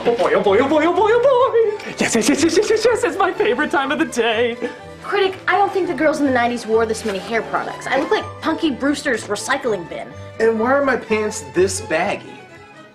Oh boy, oh boy, oh boy, oh boy, oh boy! Yes, yes, yes, yes, yes, yes, yes, it's my favorite time of the day. Critic, I don't think the girls in the 90s wore this many hair products. I look like Punky Brewster's recycling bin. And why are my pants this baggy?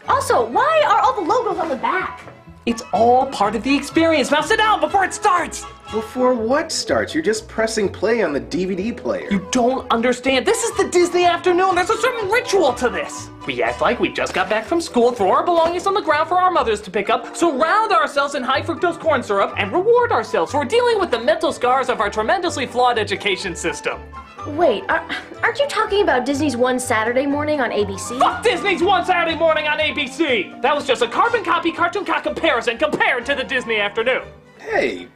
Also, why are all the logos on the back? It's all part of the experience. Now sit down before it starts! Before what starts? You're just pressing play on the DVD player. You don't understand. This is the Disney afternoon. There's a certain ritual to this. We act like we just got back from school, throw our belongings on the ground for our mothers to pick up, surround ourselves in high fructose corn syrup, and reward ourselves for dealing with the mental scars of our tremendously flawed education system. Wait, aren't you talking about Disney's One Saturday Morning on ABC? Fuck Disney's One Saturday Morning on ABC! That was just a carbon copy cartoon cock comparison compared to the Disney afternoon. Hey,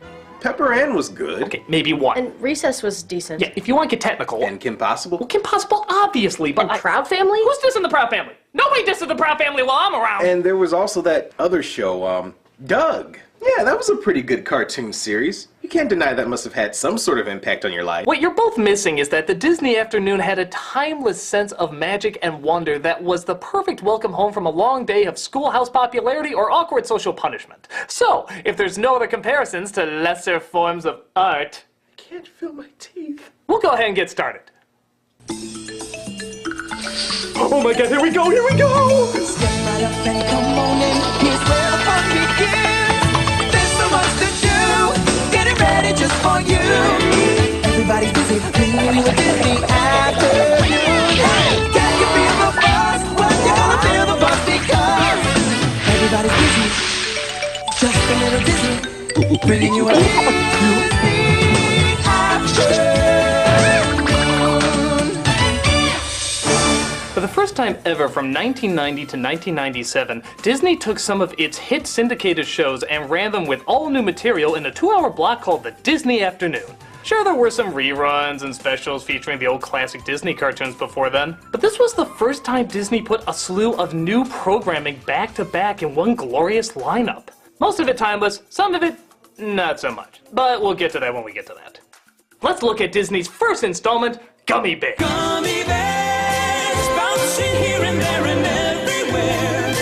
Pepper Ann was good. Okay, maybe one. And Recess was decent. Yeah, if you want to get technical. And Kim Possible? Well, Kim Possible, obviously, but And Proud Family? Who's dissing the Proud Family? Nobody disses the Proud Family while I'm around. And there was also that other show, Doug. Yeah, that was a pretty good cartoon series. You can't deny that must have had some sort of impact on your life. What you're both missing is that the Disney afternoon had a timeless sense of magic and wonder that was the perfect welcome home from a long day of schoolhouse popularity or awkward social punishment. So, if there's no other comparisons to lesser forms of art, I can't feel my teeth. we'll go ahead and get started. Oh my god, here we go, here we go! Step right up and come on in. Here's where the fun begins. There's so much to do. Get it ready just for you. Everybody's busy bringing you a Disney afternoon. Hey, can you feel the buzz? Well, you're gonna feel the buzz because everybody's busy. Just a little Disney. Bringing you a Disney afternoon. For the first time ever from 1990 to 1997, Disney took some of its hit syndicated shows and ran them with all new material in a 2-hour block called the Disney Afternoon. Sure, there were some reruns and specials featuring the old classic Disney cartoons before then, but this was the first time Disney put a slew of new programming back to back in one glorious lineup. Most of it timeless, some of it not so much, but we'll get to that when we get to that. Let's look at Disney's first installment, Gummy Bears. Gummy bears, bouncing here and there and everywhere.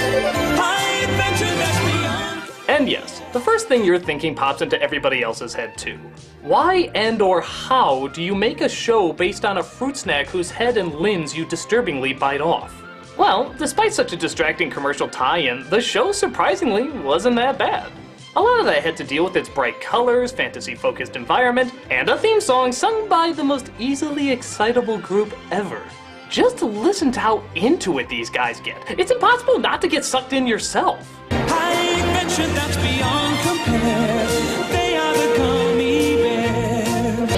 High adventure that's beyond. And yes, the first thing you're thinking pops into everybody else's head too. Why and or how do you make a show based on a fruit snack whose head and limbs you disturbingly bite off? Well, despite such a distracting commercial tie-in, the show surprisingly wasn't that bad. A lot of that had to deal with its bright colors, fantasy-focused environment, and a theme song sung by the most easily excitable group ever. Just listen to how into it these guys get. It's impossible not to get sucked in yourself. High adventure that's beyond compare. They are the gummy bears.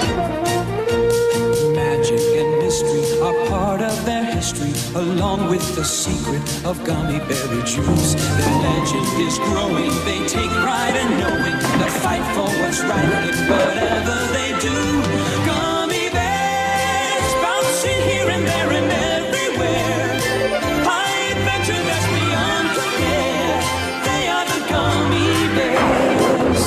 Magic and mystery are part of their history, along with the secret of gummy berry juice. The legend is growing. They take pride in knowing the fight for what's right in whatever they do. Gummy bears bouncing here and there and everywhere. High adventure that's beyond compare. They are the gummy bears.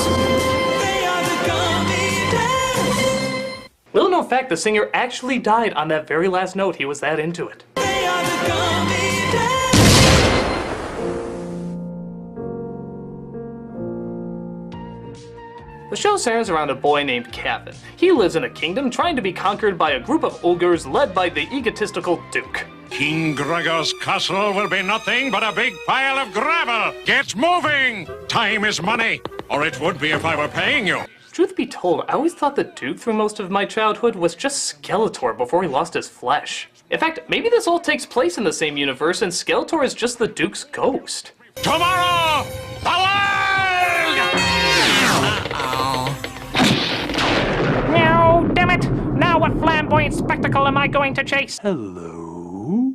They are the gummy bears. Little known fact, the singer actually died on that very last note. He was that into it. They are the gummy bears. The show centers around a boy named Kevin. He lives in a kingdom trying to be conquered by a group of ogres led by the egotistical Duke. King Gregor's castle will be nothing but a big pile of gravel. Get moving! Time is money. Or it would be if I were paying you. Truth be told, I always thought the Duke through most of my childhood was just Skeletor before he lost his flesh. In fact, maybe this all takes place in the same universe and Skeletor is just the Duke's ghost. Tomorrow, the world! No, damn it! Now what flamboyant spectacle am I going to chase? Hello?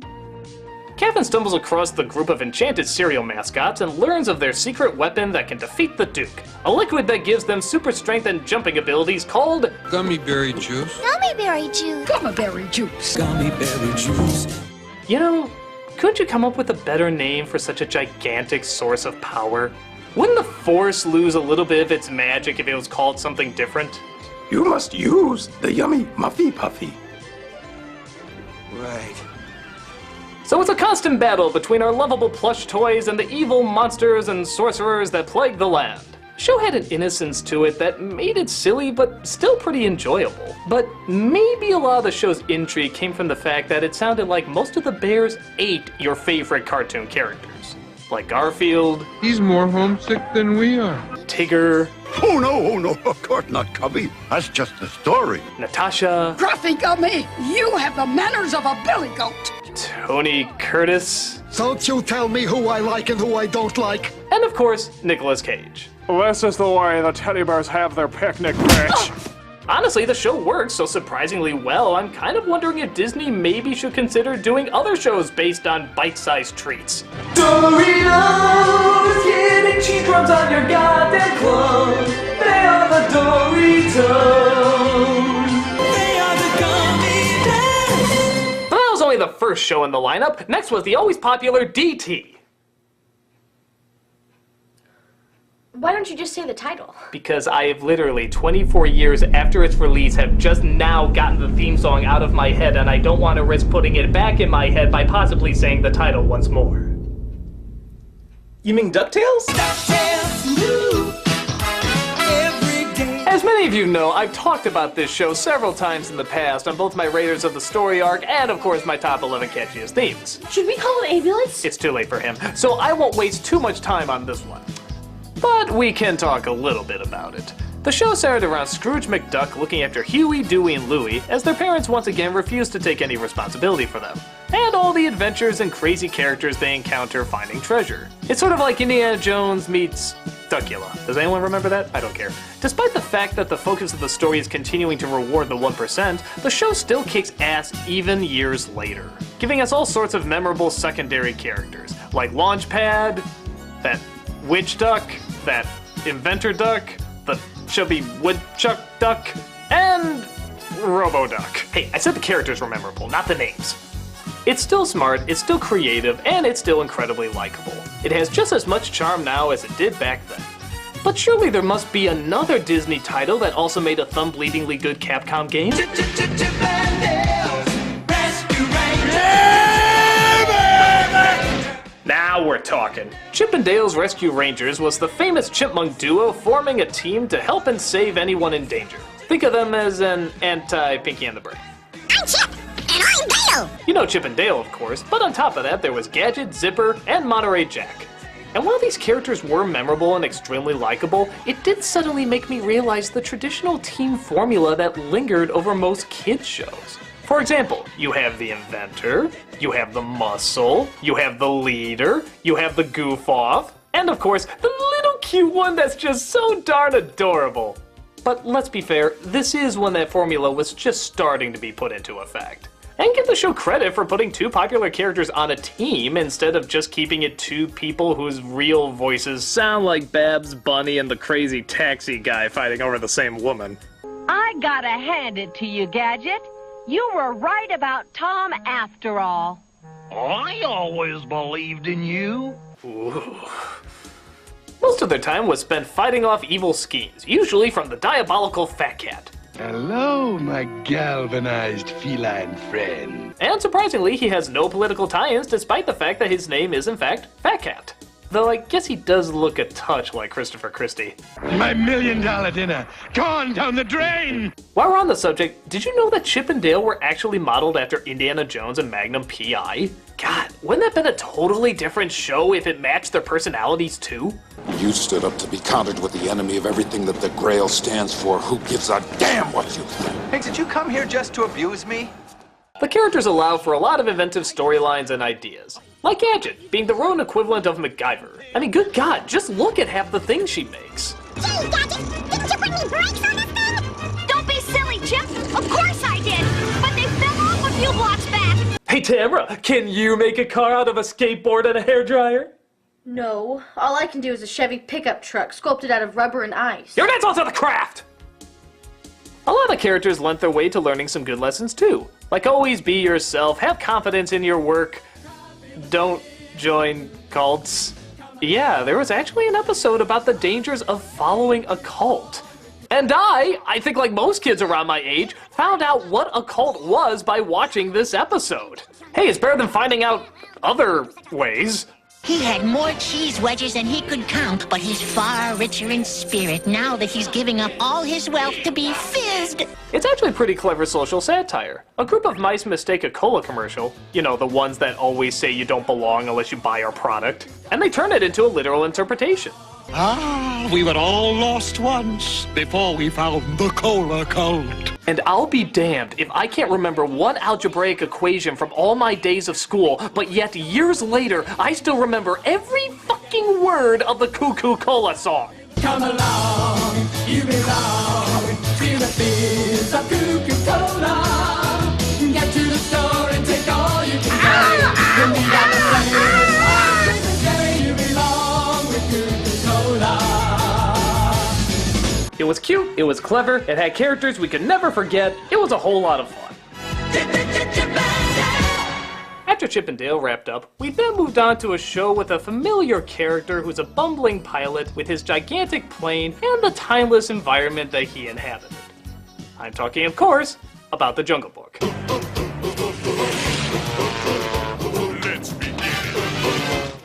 Kevin stumbles across the group of enchanted cereal mascots and learns of their secret weapon that can defeat the Duke. A liquid that gives them super strength and jumping abilities called Gummy berry juice. Gummy berry juice. Gummy berry juice. You know, couldn't you come up with a better name for such a gigantic source of power? Wouldn't the Force lose a little bit of its magic if it was called something different? You must use the yummy Muffy Puffy. Right. So it's a constant battle between our lovable plush toys and the evil monsters and sorcerers that plague the land. The show had an innocence to it that made it silly but still pretty enjoyable. But maybe a lot of the show's intrigue came from the fact that it sounded like most of the bears ate your favorite cartoon characters. Like Garfield. He's more homesick than we are. Tigger. Oh no, of course not, Cubby. That's just the story. Natasha. Gruffy Gummy, you have the manners of a billy goat. Tony Curtis. Don't you tell me who I like and who I don't like. And of course, Nicolas Cage. This is the way the teddy bears have their picnic, bitch. Honestly, the show works so surprisingly well, I'm kind of wondering if Disney maybe should consider doing other shows based on bite-sized treats. Doritos! Getting cheese crumbs on your goddamn clothes. They are the Doritos! They are the gummy bears. But that was only the first show in the lineup. Next was the always popular DT. Why don't you just say the title? Because I have literally 24 years after its release have just now gotten the theme song out of my head, and I don't want to risk putting it back in my head by possibly saying the title once more. You mean DuckTales? As many of you know, I've talked about this show several times in the past on both my Raiders of the Story arc and, of course, my top 11 catchiest themes. Should we call an ambulance? It's too late for him, so I won't waste too much time on this one. But we can talk a little bit about it. The show centered around Scrooge McDuck looking after Huey, Dewey, and Louie as their parents once again refuse to take any responsibility for them, and all the adventures and crazy characters they encounter finding treasure. It's sort of like Indiana Jones meets Duckula. Does anyone remember that? I don't care. Despite the fact that the focus of the story is continuing to reward the 1%, the show still kicks ass even years later, giving us all sorts of memorable secondary characters, like Launchpad, that Witch Duck, that Inventor Duck, the Chubby Woodchuck Duck, and Robo-Duck. Hey, I said the characters were memorable, not the names. It's still smart, it's still creative, and it's still incredibly likable. It has just as much charm now as it did back then. But surely there must be another Disney title that also made a thumb-bleedingly good Capcom game? Now we're talking. Chip and Dale's Rescue Rangers was the famous chipmunk duo forming a team to help and save anyone in danger. Think of them as an anti-Pinky and the Brain. I'm Chip, and I'm Dale! You know Chip and Dale, of course, but on top of that there was Gadget, Zipper, and Monterey Jack. And while these characters were memorable and extremely likable, it did suddenly make me realize the traditional team formula that lingered over most kids' shows. For example, you have the inventor, you have the muscle, you have the leader, you have the goof-off, and of course, the little cute one that's just so darn adorable. But let's be fair, this is when that formula was just starting to be put into effect. And give the show credit for putting two popular characters on a team instead of just keeping it two people whose real voices sound like Babs Bunny and the crazy taxi guy fighting over the same woman. I gotta hand it to you, Gadget. You were right about Tom after all. I always believed in you. Ooh. Most of their time was spent fighting off evil schemes, usually from the diabolical Fat Cat. Hello, my galvanized feline friend. And surprisingly, he has no political tie-ins despite the fact that his name is in fact Fat Cat. Though I guess he does look a touch like Christopher Christie. My $1 million dinner, gone down the drain! While we're on the subject, did you know that Chip and Dale were actually modeled after Indiana Jones and Magnum P.I.? God, wouldn't that have been a totally different show if it matched their personalities too? You stood up to be countered with the enemy of everything that the Grail stands for. Who gives a damn what you think? Hey, did you come here just to abuse me? The characters allow for a lot of inventive storylines and ideas. Like Gadget, being the Rowan equivalent of MacGyver. I mean, good God, just look at half the things she makes. Gee, Gadget, didn't you put any brakes on this thing? Don't be silly, Chip. Of course I did. But they fell off a few blocks back. Hey, Tamara, can you make a car out of a skateboard and a hairdryer? No. All I can do is a Chevy pickup truck sculpted out of rubber and ice. You're not also the craft! A lot of characters lent their way to learning some good lessons too. Like always be yourself, have confidence in your work, don't join cults. Yeah, there was actually an episode about the dangers of following a cult. And I think like most kids around my age, found out what a cult was by watching this episode. Hey, it's better than finding out other ways. He had more cheese wedges than he could count, but he's far richer in spirit now that he's giving up all his wealth to be fizzed. It's actually pretty clever social satire. A group of mice mistake a cola commercial, you know, the ones that always say you don't belong unless you buy our product, and they turn it into a literal interpretation. Ah, we were all lost once before we found the cola cult. And I'll be damned if I can't remember one algebraic equation from all my days of school, but yet years later, I still remember every fucking word of the Cuckoo Cola song. Come along, you belong to the fizz of Cuckoo Cola. Get to the store and take all you can carry. When we got the flavors of Christmas cherry, you belong with Cuckoo Cola. It was cute, it was clever, it had characters we could never forget, it was a whole lot of fun. After Chip and Dale wrapped up, we then moved on to a show with a familiar character who's a bumbling pilot with his gigantic plane and the timeless environment that he inhabited. I'm talking, of course, about The Jungle Book.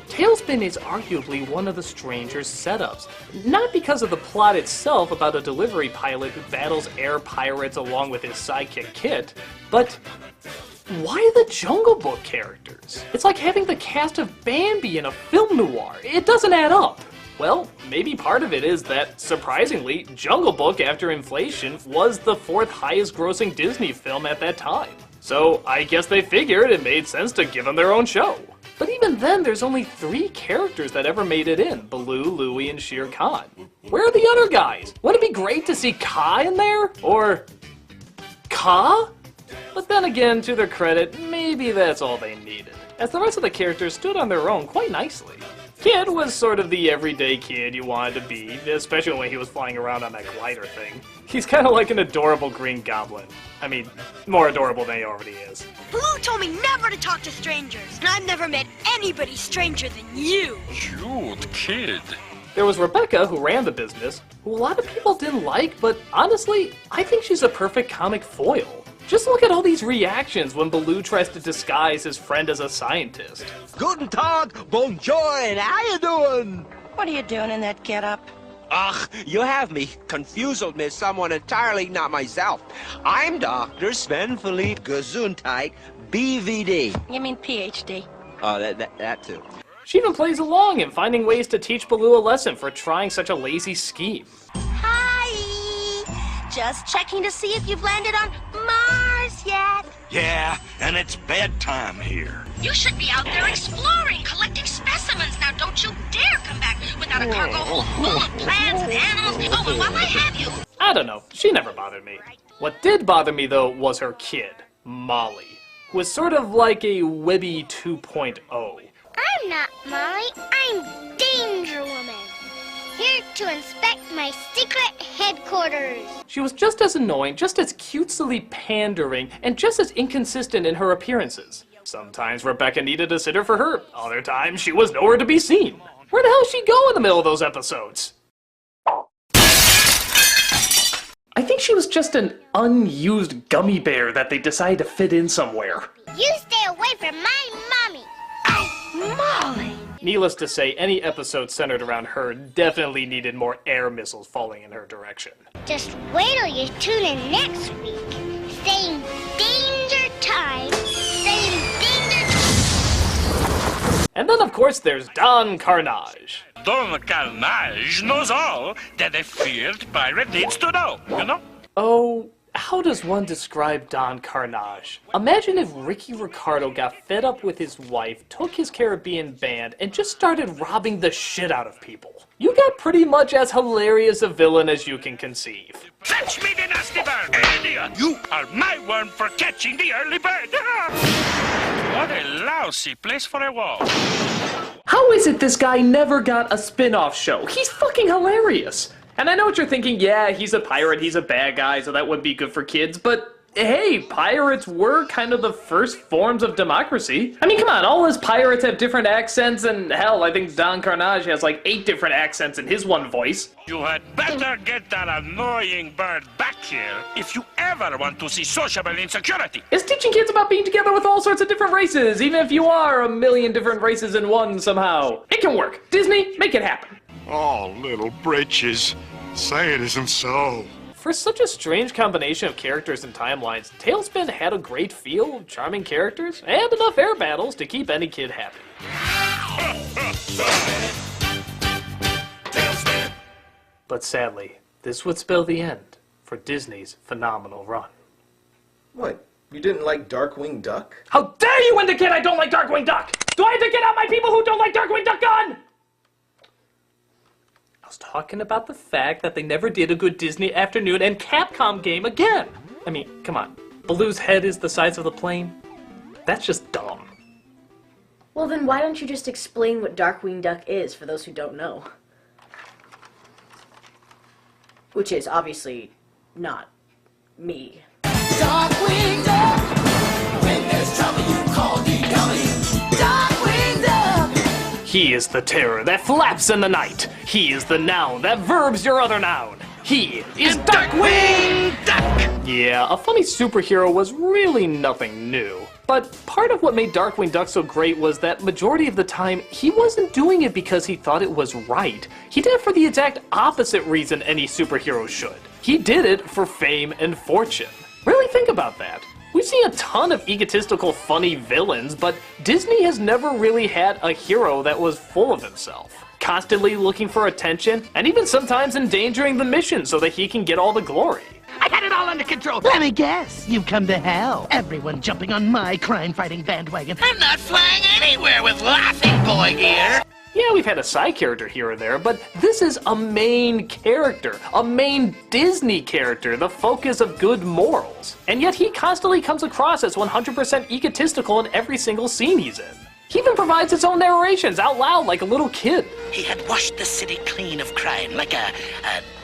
Tailspin is arguably one of the strangest setups. Not because of the plot itself about a delivery pilot who battles air pirates along with his sidekick Kit, but why the Jungle Book characters? It's like having the cast of Bambi in a film noir. It doesn't add up. Well, maybe part of it is that, surprisingly, Jungle Book, after inflation, was the 4th highest grossing Disney film at that time. So I guess they figured it made sense to give them their own show. But even then, there's only 3 characters that ever made it in, Baloo, Louie, and Shere Khan. Where are the other guys? Wouldn't it be great to see Kaa in there? Or Kaa? But then again, to their credit, maybe that's all they needed, as the rest of the characters stood on their own quite nicely. Kid was sort of the everyday kid you wanted to be, especially when he was flying around on that glider thing. He's kind of like an adorable green goblin. I mean, more adorable than he already is. Baloo told me never to talk to strangers, and I've never met anybody stranger than you. Cute kid. There was Rebecca, who ran the business, who a lot of people didn't like, but honestly, I think she's a perfect comic foil. Just look at all these reactions when Baloo tries to disguise his friend as a scientist. Guten Tag, bonjour, and how you doing? What are you doing in that getup? Ugh, you have me confused with someone entirely not myself. I'm Dr. Sven Philippe Gesundheit, BVD. You mean PhD? Oh, that too. She even plays along in finding ways to teach Baloo a lesson for trying such a lazy scheme. Just checking to see if you've landed on Mars yet. Yeah, and it's bedtime here. You should be out there exploring, collecting specimens. Now, don't you dare come back without a cargo hold full of plants and animals. Oh, and while I have you... I don't know. She never bothered me. What did bother me, though, was her kid, Molly, who was sort of like a Webby 2.0. I'm not Molly. I'm Danger Woman. Here to inspect my secret headquarters. She was just as annoying, just as cutesily pandering, and just as inconsistent in her appearances. Sometimes Rebecca needed a sitter for her, other times she was nowhere to be seen. Where the hell did she go in the middle of those episodes? I think she was just an unused gummy bear that they decided to fit in somewhere. You stay away from my mommy. Molly! Needless to say, any episode centered around her definitely needed more air missiles falling in her direction. Just wait till you tune in next week. Same danger time, same danger... And then, of course, there's Don Carnage. Don Carnage knows all that a feared pirate needs to know, you know? Oh, how does one describe Don Carnage? Imagine if Ricky Ricardo got fed up with his wife, took his Caribbean band, and just started robbing the shit out of people. You got pretty much as hilarious a villain as you can conceive. Fetch me the nasty bird, idiot! You are my worm for catching the early bird! What a lousy place for a wall. How is it this guy never got a spin-off show? He's fucking hilarious! And I know what you're thinking, yeah, he's a pirate, he's a bad guy, so that would be good for kids, but hey, pirates were kind of the first forms of democracy. I mean, come on, all his pirates have different accents, and hell, I think Don Carnage has like 8 different accents in his one voice. You had better get that annoying bird back here if you ever want to see sociable insecurity. It's teaching kids about being together with all sorts of different races, even if you are a million different races in one somehow. It can work. Disney, make it happen. Oh, little britches. Say it isn't so. For such a strange combination of characters and timelines, Tailspin had a great feel, charming characters, and enough air battles to keep any kid happy. But sadly, this would spell the end for Disney's phenomenal run. What? You didn't like Darkwing Duck? How dare you indicate I don't like Darkwing Duck? Do I have to get out my people who don't like Darkwing Duck gun? I was talking about the fact that they never did a good Disney Afternoon and Capcom game again. I mean, come on. Baloo's head is the size of the plane? That's just dumb. Well, then why don't you just explain what Darkwing Duck is for those who don't know? Which is obviously not me. Darkwing Duck, when there's trouble you call DW. Darkwing Duck. He is the terror that flaps in the night. He is the noun that verbs your other noun. He is Darkwing Duck! Yeah, a funny superhero was really nothing new. But part of what made Darkwing Duck so great was that majority of the time, he wasn't doing it because he thought it was right. He did it for the exact opposite reason any superhero should. He did it for fame and fortune. Really think about that. We've seen a ton of egotistical, funny villains, but Disney has never really had a hero that was full of himself. Constantly looking for attention, and even sometimes endangering the mission so that he can get all the glory. I had it all under control. Let me guess. You've come to hell. Everyone jumping on my crime-fighting bandwagon. I'm not flying anywhere with Laughing Boy here. Yeah, we've had a side character here or there, but this is a main character, a main Disney character, the focus of good morals. And yet he constantly comes across as 100% egotistical in every single scene he's in. He even provides his own narrations out loud like a little kid. He had washed the city clean of crime, like a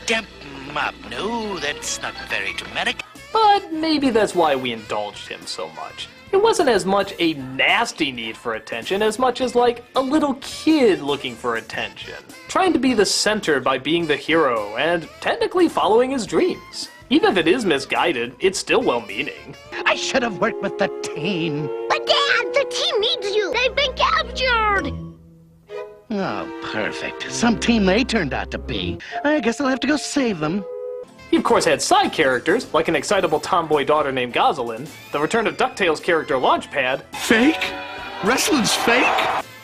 damp mop. No, that's not very dramatic. But maybe that's why we indulged him so much. It wasn't as much a nasty need for attention as much as like a little kid looking for attention. Trying to be the center by being the hero and technically following his dreams. Even if it is misguided, it's still well-meaning. I should have worked with the team. But Dad, the team needs you. They've been captured. Oh, perfect. Some team they turned out to be. I guess I'll have to go save them. He of course had side characters, like an excitable tomboy daughter named Gosalyn, the return of DuckTales character Launchpad. Fake? Wrestling's fake?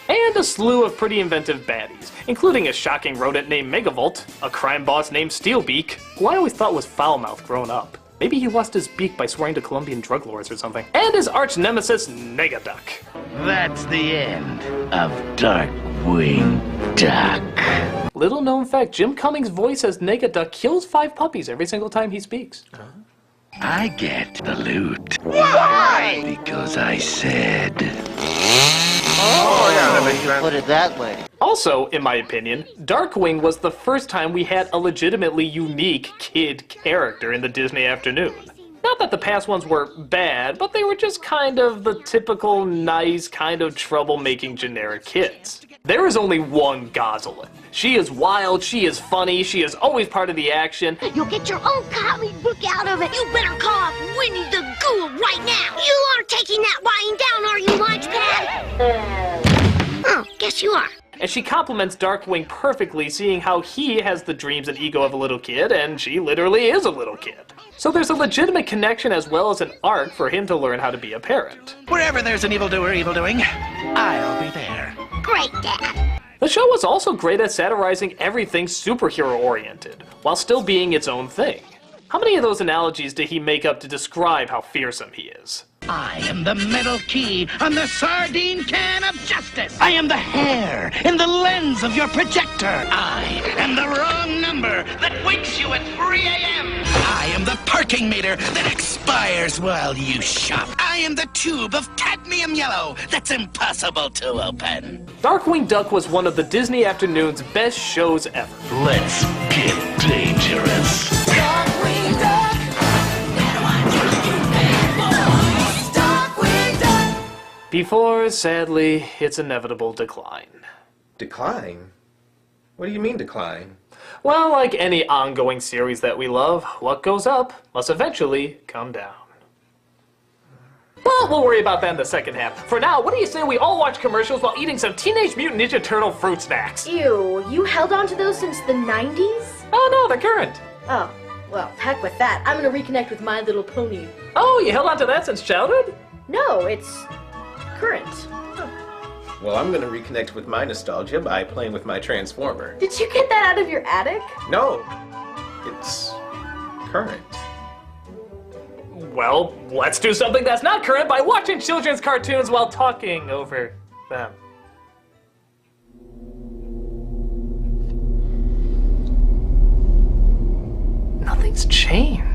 And a slew of pretty inventive baddies, including a shocking rodent named Megavolt, a crime boss named Steelbeak, who I always thought was foul-mouthed growing up. Maybe he lost his beak by swearing to Colombian drug lords or something. And his arch-nemesis, Negaduck. That's the end of Darkwing Duck. Little known fact, Jim Cummings' voice as Negaduck kills 5 puppies every single time he speaks. I get the loot. Why? Because I said... Oh, yeah, you put it that way. Also, in my opinion, Darkwing was the first time we had a legitimately unique kid character in the Disney Afternoon. Not that the past ones were bad, but they were just kind of the typical nice, kind of troublemaking generic kids. There is only one Gosalyn. She is wild, she is funny, she is always part of the action. You'll get your own comic book out of it. You better call up Winnie the Ghoul right now. You aren't taking that lying down, are you, Launchpad? Oh, guess you are. And she complements Darkwing perfectly, seeing how he has the dreams and ego of a little kid, and she literally is a little kid. So there's a legitimate connection as well as an arc for him to learn how to be a parent. Wherever there's an evildoer evildoing, I'll be there. Great, Dad. The show was also great at satirizing everything superhero-oriented, while still being its own thing. How many of those analogies did he make up to describe how fearsome he is? I am the metal key on the sardine can of justice. I am the hair in the lens of your projector. I am the wrong number that wakes you at 3 a.m. I am the parking meter that expires while you shop. I am the tube of cadmium yellow that's impossible to open. Darkwing Duck was one of the Disney Afternoon's best shows ever. Let's get dangerous. Darkwing Duck. before, sadly, its inevitable decline. Decline? What do you mean decline? Well, like any ongoing series that we love, what goes up must eventually come down. But we'll worry about that in the second half. For now, what do you say we all watch commercials while eating some Teenage Mutant Ninja Turtle fruit snacks? Ew, you held on to those since the 90s? Oh no, they're current. Oh, well, heck with that. I'm gonna reconnect with My Little Pony. Oh, you held on to that since childhood? No, it's current. Well, I'm gonna reconnect with my nostalgia by playing with my Transformer. Did you get that out of your attic? No, it's current. Well, let's do something that's not current by watching children's cartoons while talking over them. Nothing's changed.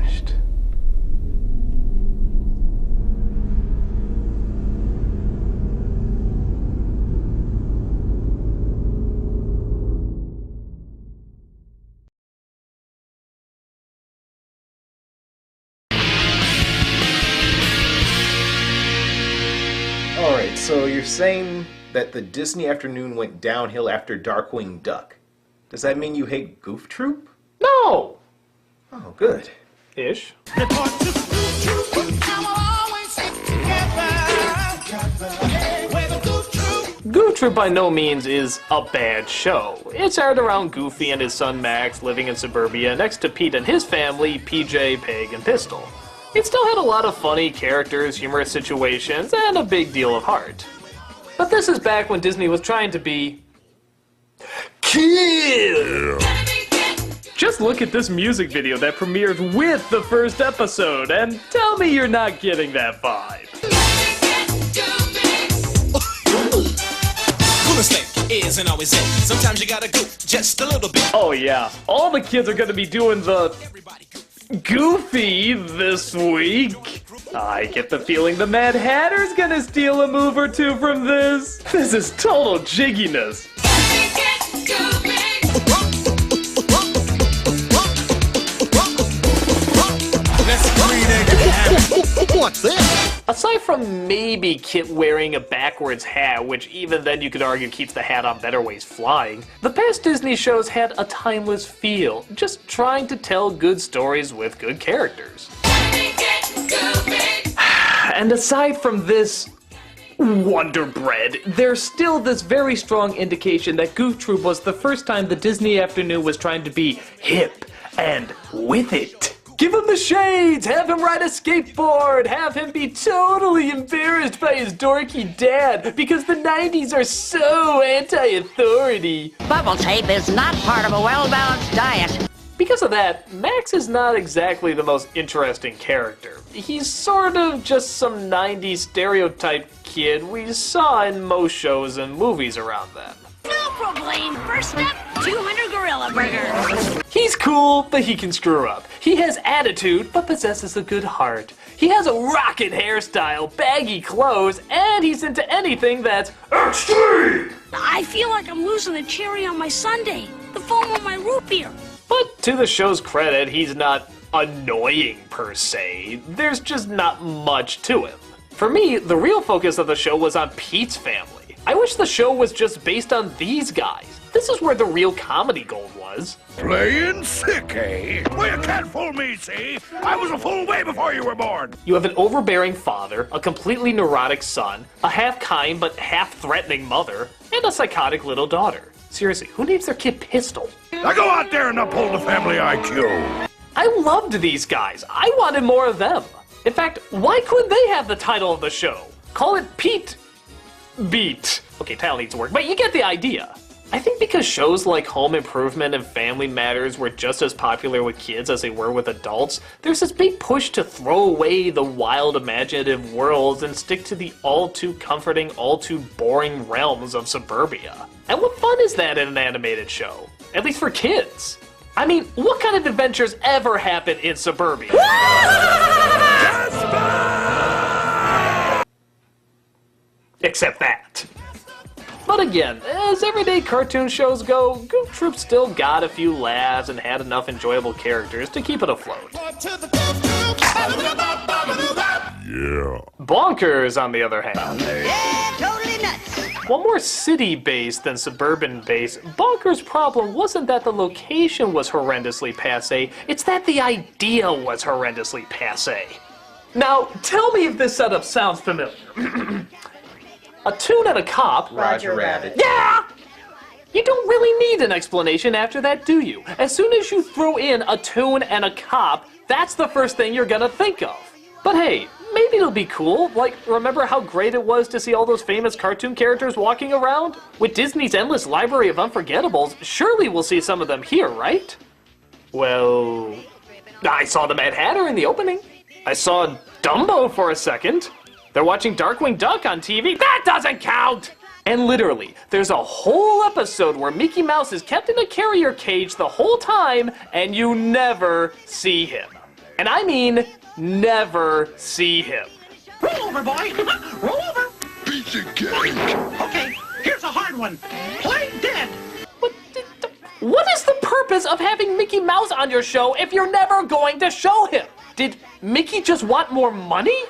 Alright, so you're saying that the Disney afternoon went downhill after Darkwing Duck. Does that mean you hate Goof Troop? No! Oh, good. Ish. Goof Troop by no means is a bad show. It's aired around Goofy and his son Max living in suburbia next to Pete and his family, PJ, Peg, and Pistol. It still had a lot of funny characters, humorous situations, and a big deal of heart. But this is back when Disney was trying to be... kill! Just look at this music video that premiered with the first episode, and tell me you're not getting that vibe. Isn't always it. Sometimes you gotta goof just a little bit. Oh yeah, all the kids are gonna be doing the Goofy this week. I get the feeling the Mad Hatter's gonna steal a move or two from this. This is total jigginess. What's this? Aside from maybe Kit wearing a backwards hat, which even then you could argue keeps the hat on better ways flying, the past Disney shows had a timeless feel, just trying to tell good stories with good characters. And aside from this Wonder Bread, there's still this very strong indication that Goof Troop was the first time the Disney afternoon was trying to be hip and with it. Give him the shades, have him ride a skateboard, have him be totally embarrassed by his dorky dad, because the 90s are so anti-authority. Bubble tape is not part of a well-balanced diet. Because of that, Max is not exactly the most interesting character. He's sort of just some 90s stereotype kid we saw in most shows and movies around then. No problem. First up, 200 Gorilla Burgers. He's cool, but he can screw up. He has attitude, but possesses a good heart. He has a rocket hairstyle, baggy clothes, and he's into anything that's extreme! I feel like I'm losing the cherry on my sundae, the foam on my root beer. But to the show's credit, he's not annoying per se. There's just not much to him. For me, the real focus of the show was on Pete's family. I wish the show was just based on these guys. This is where the real comedy gold was. Playing sick, eh? Well, you can't fool me, see? I was a fool way before you were born. You have an overbearing father, a completely neurotic son, a half-kind but half-threatening mother, and a psychotic little daughter. Seriously, who names their kid Pistol? Now go out there and uphold the family IQ. I loved these guys. I wanted more of them. In fact, why couldn't they have the title of the show? Call it Pete Beat. Okay, title needs to work, but you get the idea. I think because shows like Home Improvement and Family Matters were just as popular with kids as they were with adults, there's this big push to throw away the wild imaginative worlds and stick to the all-too-comforting, all-too-boring realms of suburbia. And what fun is that in an animated show? At least for kids. I mean, what kind of adventures ever happen in suburbia? Except that. But But again, as everyday cartoon shows go, Goof Troop still got a few laughs and had enough enjoyable characters to keep it afloat. Yeah. Bonkers, on the other hand. Yeah, totally nuts. While more city-based than suburban-based, Bonkers' problem wasn't that the location was horrendously passé, it's that the idea was horrendously passé. Now, tell me if this setup sounds familiar. A tune and a cop. Roger Rabbit. Yeah! You don't really need an explanation after that, do you? As soon as you throw in a tune and a cop, that's the first thing you're gonna think of. But hey, maybe it'll be cool. Like, remember how great it was to see all those famous cartoon characters walking around? With Disney's endless library of unforgettables, surely we'll see some of them here, right? Well, I saw the Mad Hatter in the opening. I saw Dumbo for a second. They're watching Darkwing Duck on TV. That doesn't count! And literally, there's a whole episode where Mickey Mouse is kept in a carrier cage the whole time, and you never see him. And I mean, never see him. Roll over, boy. Roll over. Piece of cake. Okay, here's a hard one. Play dead. What is the purpose of having Mickey Mouse on your show if you're never going to show him? Did Mickey just want more money?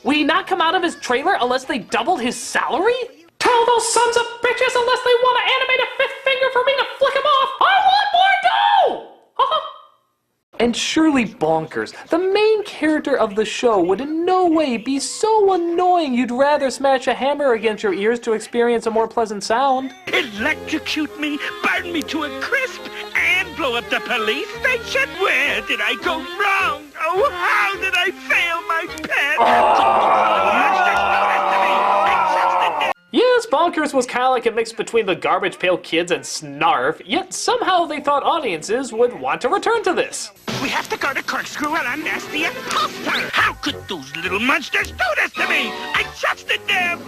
Would he not come out of his trailer unless they doubled his salary? Tell those sons of bitches unless they want to animate a fifth finger for me to flick him off, I want more dough! And surely Bonkers, the main character of the show, would in no way be so annoying you'd rather smash a hammer against your ears to experience a more pleasant sound. Electrocute me, burn me to a crisp, and blow up the police station? Where did I go wrong? Oh, how did I fail my pet? Yes, Bonkers was kind of like a mix between the Garbage Pail Kids and Snarf, yet somehow they thought audiences would want to return to this. We have to go to Corkscrew and unmask the imposter! How could those little monsters do this to me? I trusted them!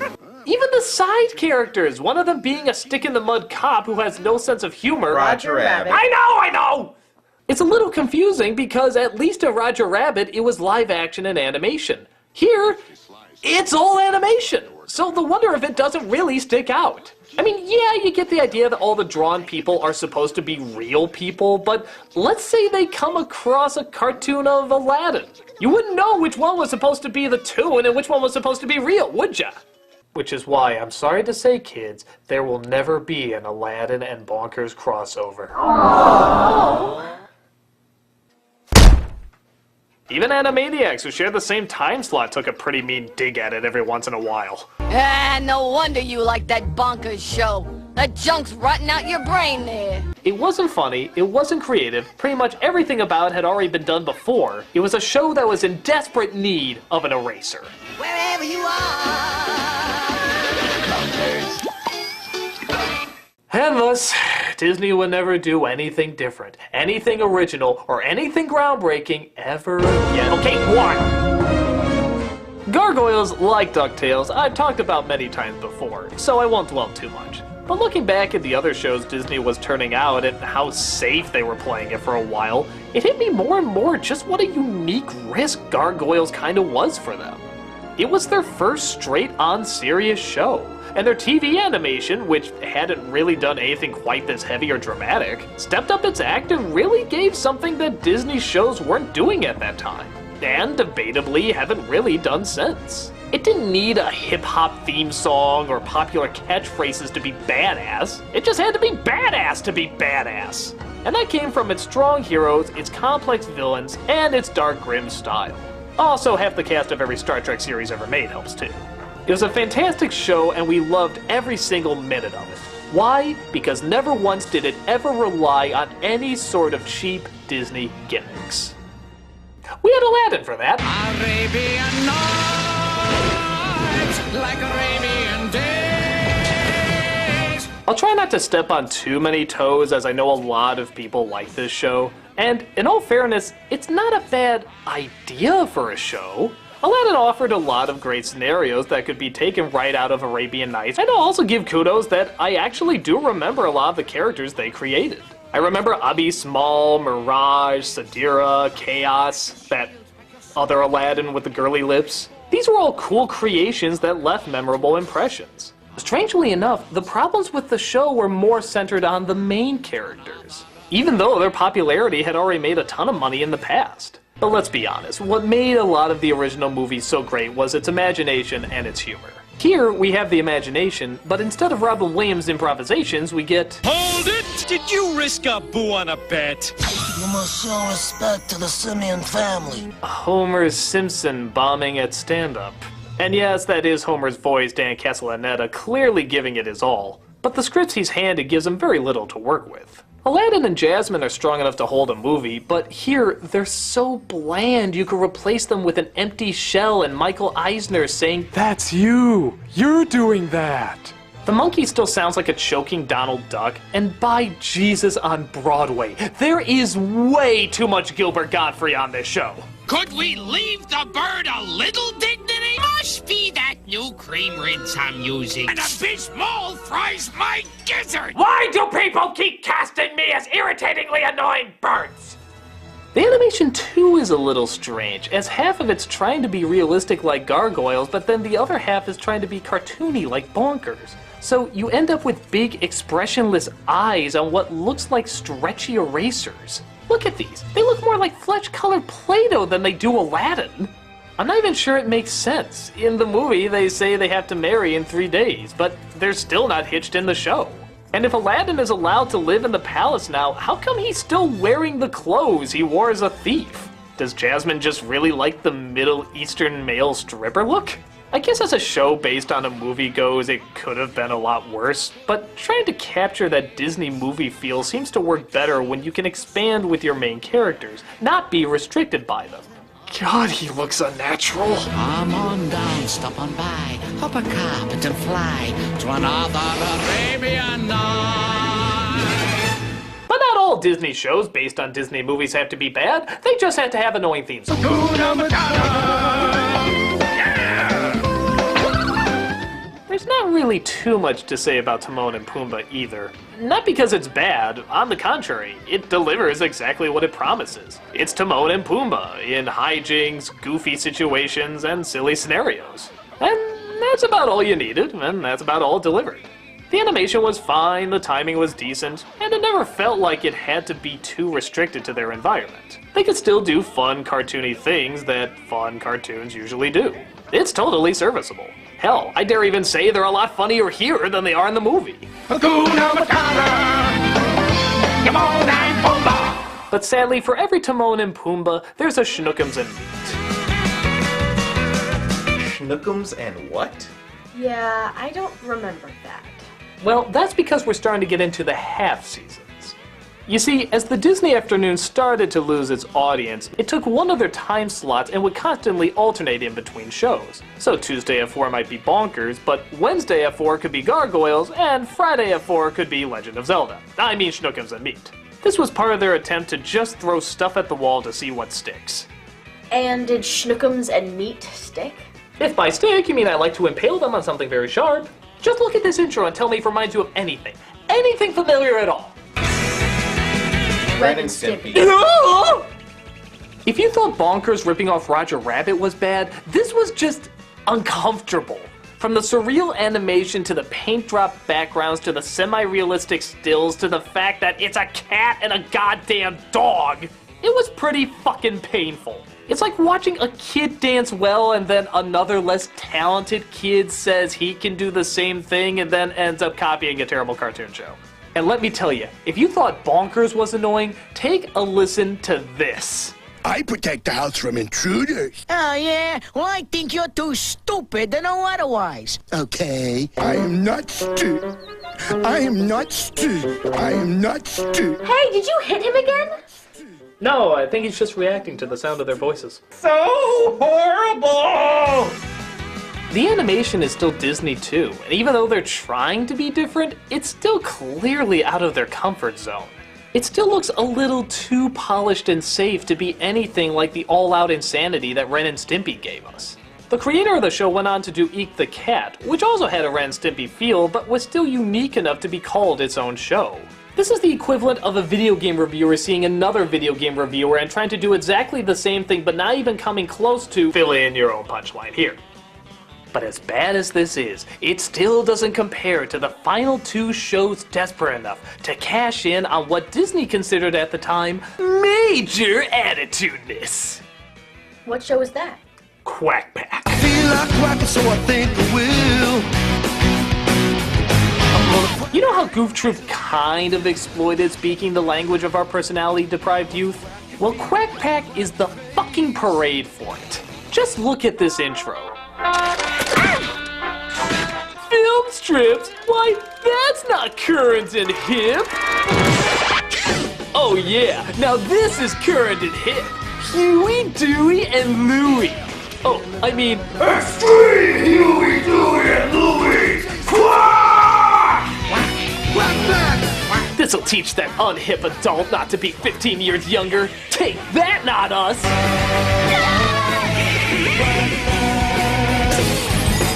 Even the side characters, one of them being a stick-in-the-mud cop who has no sense of humor. Roger Rabbit. I know! It's a little confusing because at least in Roger Rabbit, it was live action and animation. Here, it's all animation, so the wonder if it doesn't really stick out. I mean, yeah, you get the idea that all the drawn people are supposed to be real people, but let's say they come across a cartoon of Aladdin. You wouldn't know which one was supposed to be the tune and which one was supposed to be real, would ya? Which is why, I'm sorry to say, kids, there will never be an Aladdin and Bonkers crossover. Even Animaniacs, who share the same time slot, took a pretty mean dig at it every once in a while. Ah, no wonder you like that Bonkers show. That junk's rotting out your brain there. It wasn't funny, it wasn't creative, pretty much everything about it had already been done before. It was a show that was in desperate need of an eraser. Wherever you are. And thus, Disney would never do anything different, anything original, or anything groundbreaking ever again. Okay, one! Gargoyles, like DuckTales, I've talked about many times before, so I won't dwell too much. But looking back at the other shows Disney was turning out and how safe they were playing it for a while, it hit me more and more just what a unique risk Gargoyles kinda was for them. It was their first straight-on serious show. And their TV animation, which hadn't really done anything quite this heavy or dramatic, stepped up its act and really gave something that Disney shows weren't doing at that time, and debatably haven't really done since. It didn't need a hip-hop theme song or popular catchphrases to be badass. It just had to be badass to be badass. And that came from its strong heroes, its complex villains, and its dark, grim style. Also, half the cast of every Star Trek series ever made helps too. It was a fantastic show, and we loved every single minute of it. Why? Because never once did it ever rely on any sort of cheap Disney gimmicks. We had Aladdin for that. Arabian Nights, like Arabian Days. I'll try not to step on too many toes, as I know a lot of people like this show. And in all fairness, it's not a bad idea for a show. Aladdin offered a lot of great scenarios that could be taken right out of Arabian Nights, and I'll also give kudos that I actually do remember a lot of the characters they created. I remember Abi Small, Mirage, Sadira, Chaos, that other Aladdin with the girly lips. These were all cool creations that left memorable impressions. Strangely enough, the problems with the show were more centered on the main characters, even though their popularity had already made a ton of money in the past. But let's be honest, what made a lot of the original movies so great was its imagination and its humor. Here, we have the imagination, but instead of Robin Williams' improvisations, we get... Hold it! Did you risk a boo on a bet? You must show respect to the Simeon family. Homer Simpson bombing at stand-up. And yes, that is Homer's voice, Dan Castellaneta, clearly giving it his all. But the scripts he's handed gives him very little to work with. Aladdin and Jasmine are strong enough to hold a movie, but here, they're so bland you could replace them with an empty shell and Michael Eisner saying, "That's you! You're doing that!" The monkey still sounds like a choking Donald Duck, and by Jesus on Broadway, there is way too much Gilbert Gottfried on this show. Could we leave the bird a little dignity? Must be that new cream rinse I'm using. An abysmal fries my gizzard! Why do people keep casting me as irritatingly annoying birds? The animation too is a little strange, as half of it's trying to be realistic like gargoyles, but then the other half is trying to be cartoony like Bonkers. So you end up with big expressionless eyes on what looks like stretchy erasers. Look at these. They look more like flesh-colored Play-Doh than they do Aladdin. I'm not even sure it makes sense. In the movie, they say they have to marry in 3 days, but they're still not hitched in the show. And if Aladdin is allowed to live in the palace now, how come he's still wearing the clothes he wore as a thief? Does Jasmine just really like the Middle Eastern male stripper look? I guess as a show based on a movie goes, it could have been a lot worse, but trying to capture that Disney movie feel seems to work better when you can expand with your main characters, not be restricted by them. God, he looks unnatural. Come on down, stop on by, hop a carpet and fly to another Arabian night. But not all Disney shows based on Disney movies have to be bad, they just have to have annoying themes. There's not really too much to say about Timon and Pumbaa either. Not because it's bad, on the contrary, it delivers exactly what it promises. It's Timon and Pumbaa in hijinks, goofy situations, and silly scenarios. And that's about all you needed, and that's about all it delivered. The animation was fine, the timing was decent, and it never felt like it had to be too restricted to their environment. They could still do fun, cartoony things that fun cartoons usually do. It's totally serviceable. Hell, I dare even say they're a lot funnier here than they are in the movie. But sadly, for every Timon and Pumbaa, there's a Schnookums and meat. Schnookums and what? Yeah, I don't remember that. Well, that's because we're starting to get into the half seasons. You see, as the Disney afternoon started to lose its audience, it took one of their time slots and would constantly alternate in between shows. So Tuesday at 4 might be Bonkers, but Wednesday at 4 could be Gargoyles, and Friday at 4 could be Legend of Zelda. I mean Schnookums and Meat. This was part of their attempt to just throw stuff at the wall to see what sticks. And did Schnookums and Meat stick? If by stick, you mean I like to impale them on something very sharp. Just look at this intro and tell me if it reminds you of anything. Anything familiar at all. Ren and Stimpy. If you thought Bonkers ripping off Roger Rabbit was bad, this was just uncomfortable. From the surreal animation to the paint drop backgrounds to the semi-realistic stills to the fact that it's a cat and a goddamn dog, it was pretty fucking painful. It's like watching a kid dance well and then another less talented kid says he can do the same thing and then ends up copying a terrible cartoon show. And let me tell you, if you thought Bonkers was annoying, take a listen to this. I protect the house from intruders. Oh, yeah? Well, I think you're too stupid to know otherwise. Okay. I am not stupid. I am not stupid. I am not stupid. Hey, did you hit him again? No, I think he's just reacting to the sound of their voices. So horrible! The animation is still Disney too, and even though they're trying to be different, it's still clearly out of their comfort zone. It still looks a little too polished and safe to be anything like the all-out insanity that Ren and Stimpy gave us. The creator of the show went on to do Eek the Cat, which also had a Ren and Stimpy feel, but was still unique enough to be called its own show. This is the equivalent of a video game reviewer seeing another video game reviewer and trying to do exactly the same thing but not even coming close to fill in your own punchline here. But as bad as this is, it still doesn't compare to the final 2 shows desperate enough to cash in on what Disney considered at the time major attitudeness. What show is that? Quack Pack. I feel like quacking, so I think I will. You know how Goof Troop kind of exploited speaking the language of our personality-deprived youth? Well, Quack Pack is the fucking parade for it. Just look at this intro. Film strips? Why, that's not current and hip! Oh yeah, now this is current and hip. Huey, Dewey, and Louie. Oh, I mean... Extreme Huey, Dewey, and Louie! Quack! This'll teach that unhip adult not to be 15 years younger. Take that, not us!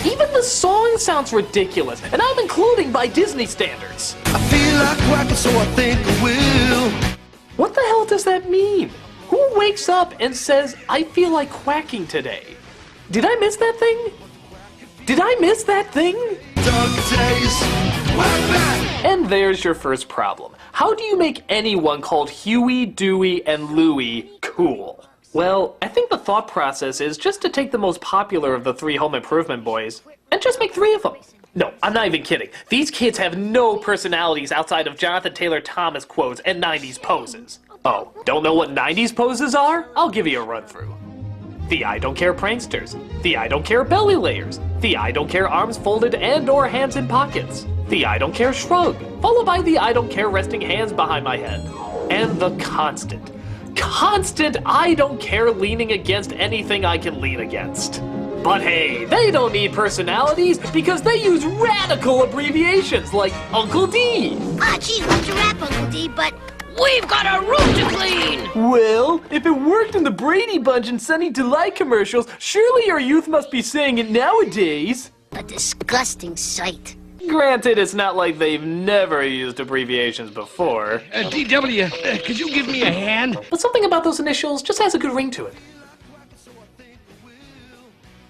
Even the song sounds ridiculous, and I'm including by Disney standards. I feel like quacking, so I think I will. What the hell does that mean? Who wakes up and says, I feel like quacking today? Did I miss that thing? Did I miss that thing? Dark days, quack back. And there's your first problem. How do you make anyone called Huey, Dewey, and Louie cool? Well, I think the thought process is just to take the most popular of the 3 Home Improvement boys and just make 3 of them. No, I'm not even kidding. These kids have no personalities outside of Jonathan Taylor Thomas quotes and 90s poses. Oh, don't know what 90s poses are? I'll give you a run through. The I don't care pranksters. The I don't care belly layers. The I don't care arms folded and or hands in pockets. The I don't care shrug, followed by the I don't care resting hands behind my head. And the constant I don't care leaning against anything I can lean against. But hey, they don't need personalities because they use radical abbreviations like Uncle D. Ah, geez, what's your rap, Uncle D, but we've got a room to clean! Well, if it worked in the Brady Bunch and Sunny Delight commercials, surely our youth must be saying it nowadays. A disgusting sight. Granted, it's not like they've never used abbreviations before. DW, could you give me a hand? But something about those initials just has a good ring to it.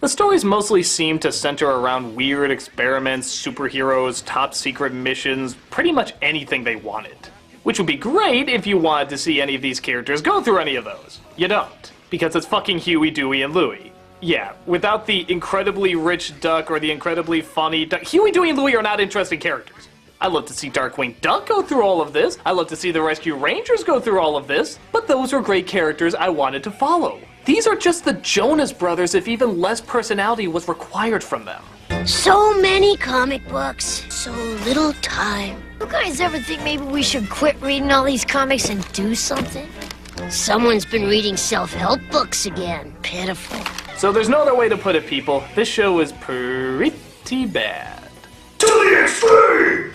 The stories mostly seem to center around weird experiments, superheroes, top secret missions, pretty much anything they wanted. Which would be great if you wanted to see any of these characters go through any of those. You don't, because it's fucking Huey, Dewey, and Louie. Yeah, without the incredibly rich duck or the incredibly funny duck, Huey, Dewey, and Louie are not interesting characters. I'd love to see Darkwing Duck go through all of this. I'd love to see the Rescue Rangers go through all of this. But those were great characters I wanted to follow. These are just the Jonas Brothers if even less personality was required from them. So many comic books, so little time. You guys ever think maybe we should quit reading all these comics and do something? Someone's been reading self-help books again. Pitiful. So there's no other way to put it, people. This show is pretty bad. To the extreme!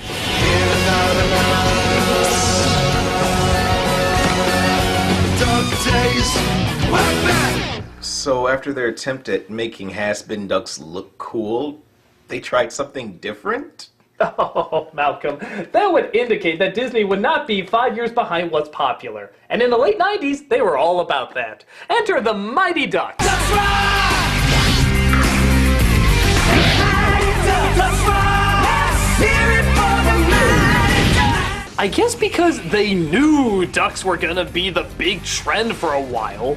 Dark days, quack back. So after their attempt at making has-been ducks look cool, they tried something different? Oh, Malcolm, that would indicate that Disney would not be 5 years behind what's popular. And in the late 90s, they were all about that. Enter the Mighty Ducks. That's right! I guess because they knew ducks were gonna be the big trend for a while.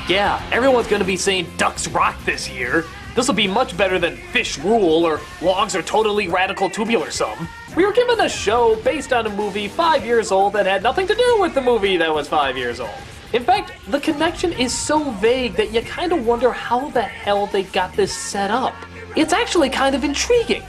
Yeah, everyone's gonna be saying ducks rock this year. This'll be much better than fish rule or logs are totally radical tubular some. We were given a show based on a movie 5 years old that had nothing to do with the movie that was 5 years old. In fact, the connection is so vague that you kind of wonder how the hell they got this set up. It's actually kind of intriguing.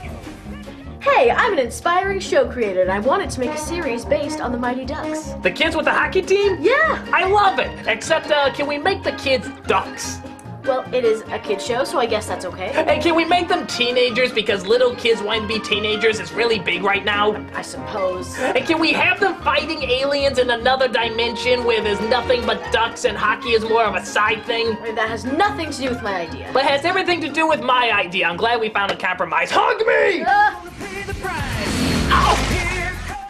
Hey, I'm an inspiring show creator and I wanted to make a series based on the Mighty Ducks. The kids with the hockey team? Yeah! I love it! Except, can we make the kids ducks? Well, it is a kid show, so I guess that's okay. And can we make them teenagers because little kids wanting to be teenagers is really big right now? I suppose. And can we have them fighting aliens in another dimension where there's nothing but ducks and hockey is more of a side thing? That has nothing to do with my idea. But it has everything to do with my idea. I'm glad we found a compromise. Hug me! Ow!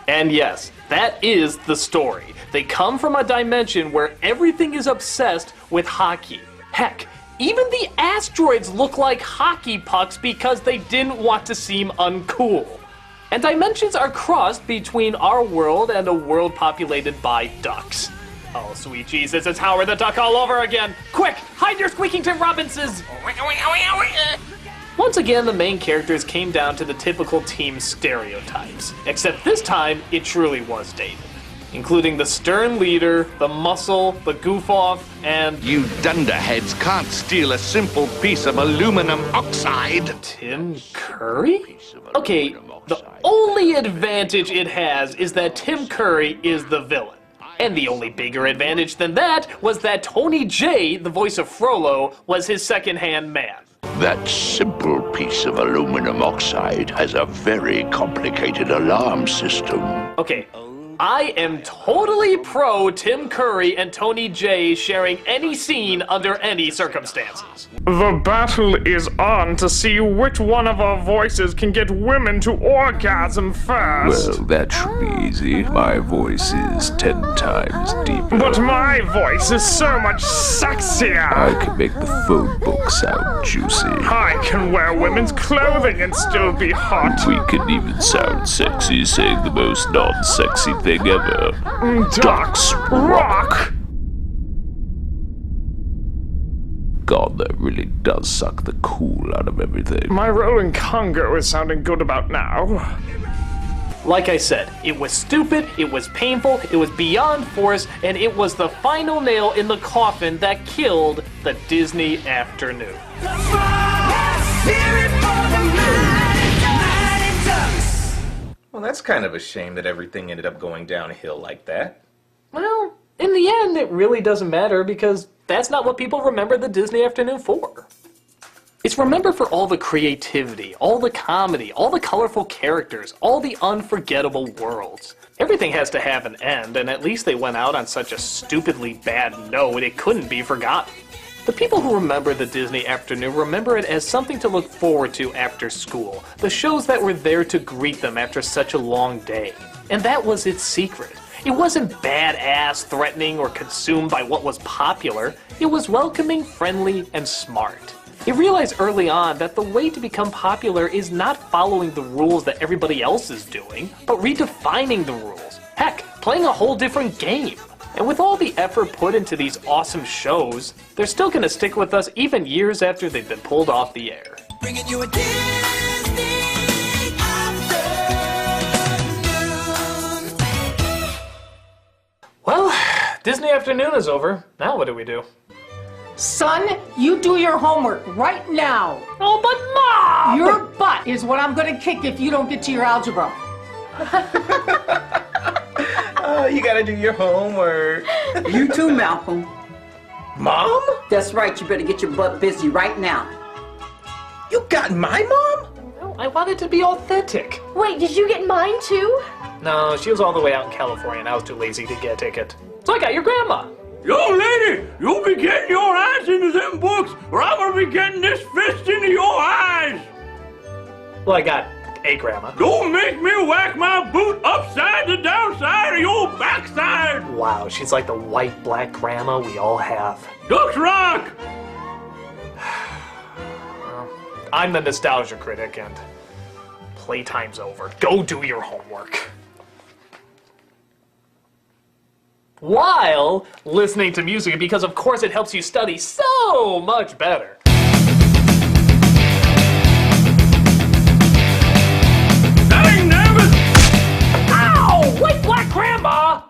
And yes, that is the story. They come from a dimension where everything is obsessed with hockey. Heck, Even the asteroids look like hockey pucks because they didn't want to seem uncool. And dimensions are crossed between our world and a world populated by ducks. Oh, sweet Jesus, it's Howard the Duck all over again! Quick, hide your squeaking Tim Robinsons! Once again, the main characters came down to the typical team stereotypes. Except this time, it truly was dated. Including the stern leader, the muscle, the goof-off, and... You dunderheads can't steal a simple piece of aluminum oxide. Tim Curry? Okay, the only advantage it has is that Tim Curry is the villain. And the only bigger advantage than that was that Tony Jay, the voice of Frollo, was his second-hand man. That simple piece of aluminum oxide has a very complicated alarm system. Okay, I am totally pro Tim Curry and Tony Jay sharing any scene under any circumstances. The battle is on to see which one of our voices can get women to orgasm first. Well, that should be easy. My voice is 10 times deeper. But my voice is so much sexier. I can make the phone book sound juicy. I can wear women's clothing and still be hot. We can even sound sexy saying the most non-sexy thing ever. Ducks rock! God, that really does suck the cool out of everything. My rolling Congo is sounding good about now. Like I said, it was stupid, it was painful, it was beyond force, and it was the final nail in the coffin that killed the Disney afternoon. Well, that's kind of a shame that everything ended up going downhill like that. Well, in the end, it really doesn't matter because that's not what people remember the Disney afternoon for. It's remembered for all the creativity, all the comedy, all the colorful characters, all the unforgettable worlds. Everything has to have an end, and at least they went out on such a stupidly bad note it couldn't be forgotten. The people who remember the Disney afternoon remember it as something to look forward to after school, the shows that were there to greet them after such a long day. And that was its secret. It wasn't badass, threatening, or consumed by what was popular. It was welcoming, friendly, and smart. It realized early on that the way to become popular is not following the rules that everybody else is doing, but redefining the rules. Heck, playing a whole different game. And with all the effort put into these awesome shows, they're still gonna stick with us even years after they've been pulled off the air. Bringing you a Disney afternoon. Well, Disney afternoon is over. Now what do we do? Son, you do your homework right now. Oh, but Mom! Your butt is what I'm gonna kick if you don't get to your algebra. Oh, you gotta do your homework. You too, Malcolm. Mom? That's right, you better get your butt busy right now. You got my mom? No, I wanted to be authentic. Wait, did you get mine too? No, she was all the way out in California and I was too lazy to get a ticket. So I got your grandma. Yo, lady, you'll be getting your eyes into them books, or I'm gonna be getting this fist into your eyes. Well, I got a grandma. Don't make me whack my boot upside the downside of your backside. Wow, she's like the white black grandma we all have. Ducks rock! Well, I'm the nostalgia critic and playtime's over. Go do your homework. While listening to music, because of course it helps you study so much better. Dang nabbit! Ow! White black grandma!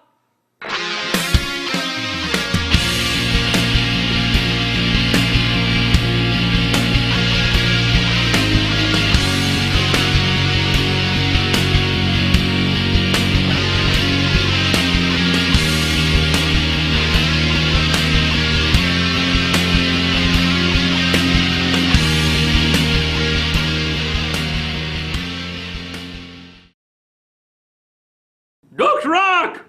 Ducks rock!